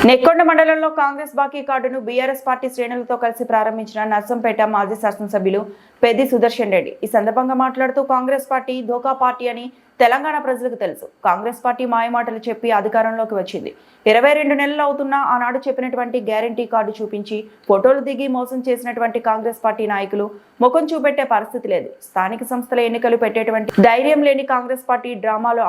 నెక్కొండ మండలంలో కాంగ్రెస్ బాకీ కార్డును బీఆర్ఎస్ పార్టీ శ్రేణులతో కలిసి ప్రారంభించిన నర్సంపేట మాజీ శాసనసభ్యులు పెద్ది సుదర్శన్ రెడ్డి ఈ సందర్భంగా మాట్లాడుతూ కాంగ్రెస్ పార్టీ ధోకా పార్టీ అని తెలంగాణ ప్రజలకు తెలుసు. కాంగ్రెస్ పార్టీ మాయమాటలు చెప్పి అధికారంలోకి వచ్చింది. 22 నెలలు అవుతున్నా ఆనాడు చెప్పినటువంటి గ్యారంటీ కార్డు చూపించి ఫోటోలు దిగి మోసం చేసినటువంటి కాంగ్రెస్ పార్టీ నాయకులు ముఖం చూపెట్టే పరిస్థితి లేదు. స్థానిక సంస్థల ఎన్నికలు పెట్టేటువంటి ధైర్యం లేని కాంగ్రెస్ పార్టీ డ్రామాలు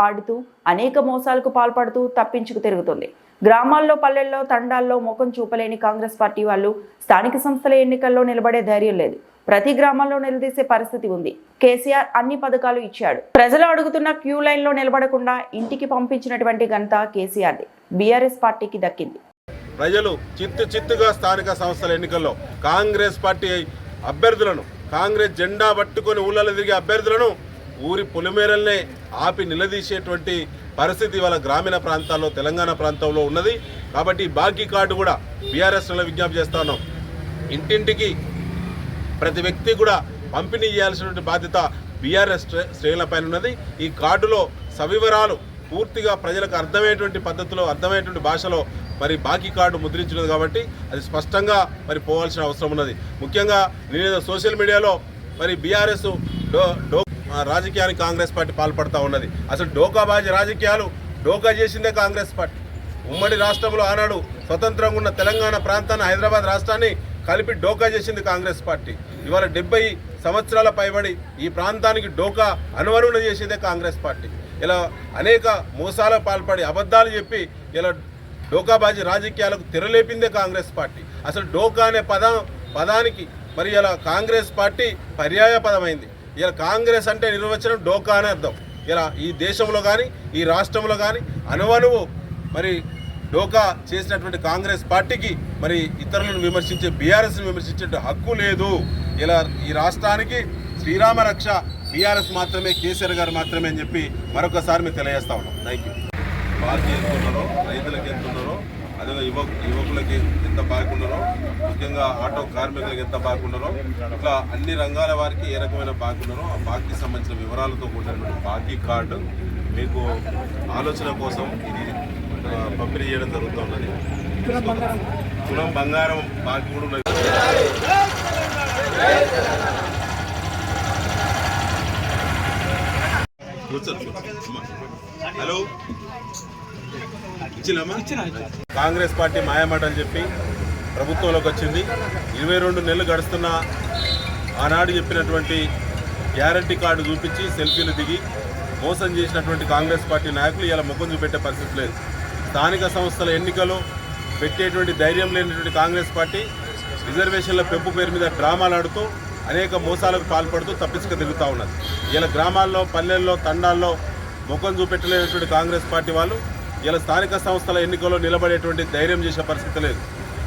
ఆడుతూ అనేక మోసాలకు పాల్పడుతూ తప్పించుకు తిరుగుతుంది. గ్రామాల్లో పల్లెల్లో తండాల్లో ముఖం చూపలేని కాంగ్రెస్ పార్టీ వాళ్ళు స్థానిక సంస్థల ఎన్నికల్లో నిలబడే ధైర్యం లేదు. ప్రతి గ్రామంలో నిలదీసే పరిస్థితి ఉంది. కేసీఆర్ అన్ని పథకాలు ఇచ్చాడు. ప్రజలు అడుగుతున్న క్యూ లైన్ లో నిలబడకుండా ఇంటికి పంపించినటువంటి ఘనత కేసీఆర్ది బీఆర్ఎస్ పార్టీకి దక్కింది. ప్రజలు చిత్తుగా స్థానిక సంస్థల ఎన్నికల్లో కాంగ్రెస్ పార్టీ అభ్యర్థులను, కాంగ్రెస్ జెండా పట్టుకొని ఊళ్ళలో తిరిగే అభ్యర్థులను ఊరి పొలిమేరల్నే ఆపి నిలదీసేటువంటి పరిస్థితి వాళ్ళ గ్రామీణ ప్రాంతాల్లో, తెలంగాణ ప్రాంతంలో ఉన్నది. కాబట్టి బాకీ కార్డు కూడా బీఆర్ఎస్లో విజ్ఞప్తి చేస్తా ఉన్నాం. ఇంటింటికి ప్రతి వ్యక్తి కూడా పంపిణీ చేయాల్సినటువంటి బాధ్యత బీఆర్ఎస్ శ్రేణులపైన ఉన్నది. ఈ కార్డులో సవివరాలు పూర్తిగా ప్రజలకు అర్థమయ్యేటువంటి పద్ధతిలో, అర్థమయ్యేటువంటి భాషలో మరి బాకీ కార్డు ముద్రించినది. కాబట్టి అది స్పష్టంగా మరి పోవాల్సిన అవసరం ఉన్నది. ముఖ్యంగా నేను సోషల్ మీడియాలో మరి బీఆర్ఎస్ రాజకీయానికి కాంగ్రెస్ పార్టీ పాల్పడుతూ ఉన్నది. అసలు డోకాబాజీ రాజకీయాలు డోకా చేసిందే కాంగ్రెస్ పార్టీ. ఉమ్మడి రాష్ట్రంలో ఆనాడు స్వతంత్రంగా ఉన్న తెలంగాణ ప్రాంతాన్ని, హైదరాబాద్ రాష్ట్రాన్ని కలిపి డోకా చేసింది కాంగ్రెస్ పార్టీ. ఇవాళ 70 సంవత్సరాల పైబడి ఈ ప్రాంతానికి డోకా అనువరణ చేసిందే కాంగ్రెస్ పార్టీ. ఇలా అనేక మోసాలకు పాల్పడి అబద్ధాలు చెప్పి ఇలా డోకాబాజీ రాజకీయాలకు తెరలేపిందే కాంగ్రెస్ పార్టీ. అసలు డోకా అనే పదానికి మరి ఇలా కాంగ్రెస్ పార్టీ పర్యాయ పదమైంది. ఇలా కాంగ్రెస్ అంటే నిర్వచనం డోకా అనే అర్థం. ఇలా ఈ దేశంలో కానీ ఈ రాష్ట్రంలో కానీ అనువనువు మరి డోకా చేసినటువంటి కాంగ్రెస్ పార్టీకి మరి ఇతరులను విమర్శించే, బీఆర్ఎస్ని విమర్శించే హక్కు లేదు. ఇలా ఈ రాష్ట్రానికి శ్రీరామ రక్ష బీఆర్ఎస్ మాత్రమే, కేసీఆర్ గారు మాత్రమే అని చెప్పి మరొకసారి మేము తెలియజేస్తా ఉన్నాం. Thank you. బాకీ ఎంత ఉన్నారో, రైతులకు ఎంత ఉన్నారో, అదే యువకులకి ఎంత బాగున్నారో, ముఖ్యంగా ఆటో కార్మికులకు ఎంత బాగున్నారో, ఇట్లా అన్ని రంగాల వారికి ఏ రకమైన బాగున్నారో ఆ బాకీ సంబంధించిన వివరాలతో కూడినటువంటి బాకీ కార్డు మీకు ఆలోచన కోసం ఇది పంపిణీ చేయడం జరుగుతున్నది. తులం బంగారం బాకీ కూడా ఉన్నది. హలో, కాంగ్రెస్ పార్టీ మాయమాట అని చెప్పి ప్రభుత్వంలోకి వచ్చింది. 22 నెలలు గడుస్తున్న ఆనాడు చెప్పినటువంటి గ్యారంటీ కార్డు చూపించి సెల్ఫీలు దిగి మోసం చేసినటువంటి కాంగ్రెస్ పార్టీ నాయకులు ఇలా ముఖం చూపెట్టే పరిస్థితి లేదు. స్థానిక సంస్థల ఎన్నికలు పెట్టేటువంటి ధైర్యం లేనటువంటి కాంగ్రెస్ పార్టీ రిజర్వేషన్ల పెంపు పేరు మీద డ్రామాలు ఆడుతూ అనేక మోసాలకు పాల్పడుతూ తప్పించుకు తిరుగుతూ ఉన్నది. ఇలా గ్రామాల్లో, పల్లెల్లో, తండాల్లో ముఖం చూపెట్టలేనటువంటి కాంగ్రెస్ పార్టీ వాళ్ళు ఇలా స్థానిక సంస్థల ఎన్నికల్లో నిలబడేటువంటి ధైర్యం చేసే పరిస్థితి లేదు.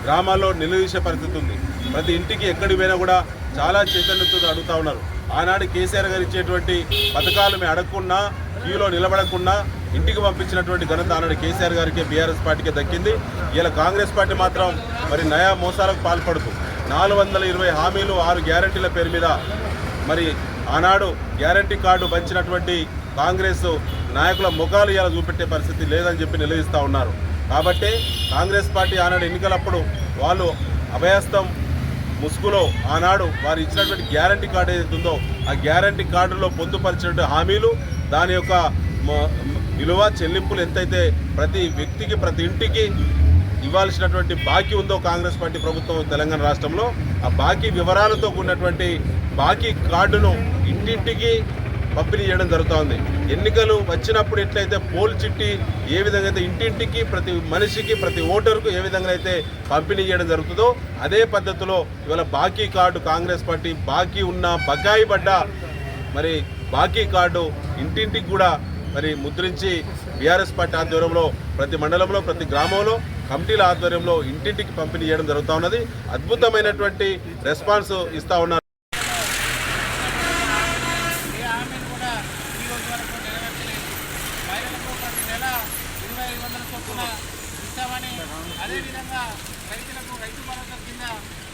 గ్రామాల్లో నిలదీసే పరిస్థితి ఉంది. ప్రతి ఇంటికి ఎక్కడికి పోయినా కూడా చాలా చైతన్యంతో అడుగుతూ ఉన్నారు. ఆనాడు కేసీఆర్ గారు ఇచ్చేటువంటి పథకాలు మేము అడగకుండా, క్యూలో నిలబడకుండా ఇంటికి పంపించినటువంటి ఘనత ఆనాడు కేసీఆర్ గారికి, బీఆర్ఎస్ పార్టీకి దక్కింది. ఇలా కాంగ్రెస్ పార్టీ మాత్రం మరి నయా మోసాలకు పాల్పడుతూ 420 హామీలు, 6 గ్యారంటీల పేరు మీద మరి ఆనాడు గ్యారంటీ కార్డు పంచినటువంటి కాంగ్రెస్ నాయకుల ముఖాలు ఇలా చూపెట్టే పరిస్థితి లేదని చెప్పి నిలదీస్తూ ఉన్నారు. కాబట్టి కాంగ్రెస్ పార్టీ ఆనాడు ఎన్నికలప్పుడు వాళ్ళు అభయస్థం ముసుగులో ఆనాడు వారు ఇచ్చినటువంటి గ్యారంటీ కార్డు ఏదైతే ఉందో ఆ గ్యారంటీ కార్డులో పొందుపరిచినటువంటి హామీలు, దాని యొక్క విలువ, చెల్లింపులు ఎంతైతే ప్రతి వ్యక్తికి, ప్రతి ఇంటికి ఇవ్వాల్సినటువంటి బాకీ ఉందో కాంగ్రెస్ పార్టీ ప్రభుత్వం తెలంగాణ రాష్ట్రంలో, ఆ బాకీ వివరాలతో కూడినటువంటి బాకీ కార్డును ఇంటింటికి పంపిణీ చేయడం జరుగుతోంది. ఎన్నికలు వచ్చినప్పుడు ఎట్లయితే పోల్ చిట్టి ఏ విధంగా అయితే ఇంటింటికి, ప్రతి మనిషికి, ప్రతి ఓటరుకు ఏ విధంగా అయితే పంపిణీ చేయడం జరుగుతుందో అదే పద్ధతిలో ఇవాళ బాకీ కార్డు కాంగ్రెస్ పార్టీ బాకీ ఉన్న, బకాయి పడ్డ మరి బాకీ కార్డు ఇంటింటికి కూడా మరి ముద్రించి బీఆర్ఎస్ పార్టీ ఆధ్వర్యంలో ప్రతి మండలంలో, ప్రతి గ్రామంలో కమిటీల ఆధ్వర్యంలో ఇంటింటికి పంపిణీ చేయడం జరుగుతూ ఉన్నది. అద్భుతమైనటువంటి రెస్పాన్స్ ఇస్తూ ఉన్నారు. అదేవిధంగా రైతులకు రైతు భరోసా కింద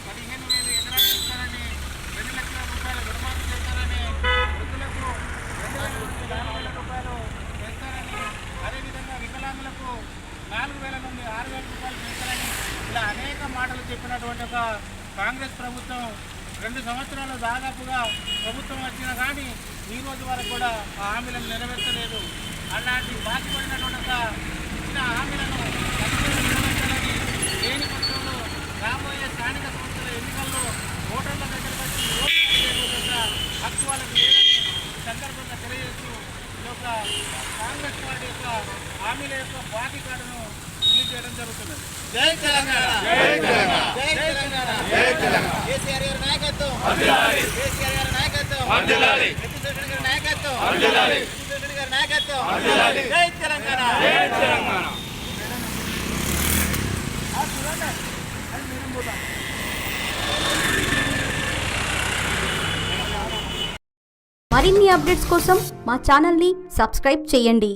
15,000 ఎకరాలు ఇస్తారని, 2 లక్షల రూపాయల రుణమాఫీ చేస్తారని, వృద్ధులకు 2,40,000 రూపాయలు చేస్తారని, అదేవిధంగా వికలాంగులకు 4,000 నుండి 6,000 రూపాయలు కాంగ్రెస్ ప్రభుత్వం 2 సంవత్సరాలు దాదాపుగా ప్రభుత్వం వచ్చినా కానీ ఈ రోజు వరకు కూడా ఆ హామీలను నెరవేర్చలేదు. అలాంటి బాధ్యపడినటువంటి ఇచ్చిన హామీలను నెరవేర్చాలని లేని పక్షంలో రాబోయే స్థానిక సంస్థల ఎన్నికల్లో ఓటర్ల దగ్గరకు వచ్చి ఓటు హక్కు వాళ్ళకి లేదని సందర్భంగా తెలియజేస్తూ ఈ యొక్క కాంగ్రెస్ పార్టీ యొక్క హామీల యొక్క బాకీ కార్డును రిలీజ్ చేయడం జరుగుతున్నది. జై తెలంగాణ, జై తెలంగాణ, జై తెలంగాణ, జై తెలంగాణ. కేసీఆర్ గారి నాయకత్వం వర్ధిల్లాలి, కేసీఆర్ గారి నాయకత్వం వర్ధిల్లాలి, వెంకటేశ్వర గారి నాయకత్వం వర్ధిల్లాలి, వెంకటేశ్వర గారి నాయకత్వం వర్ధిల్లాలి. జై తెలంగాణ, జై తెలంగాణ. మరిన్ని అప్డేట్స్ కోసం మా ఛానల్ని సబ్స్క్రైబ్ చేయండి.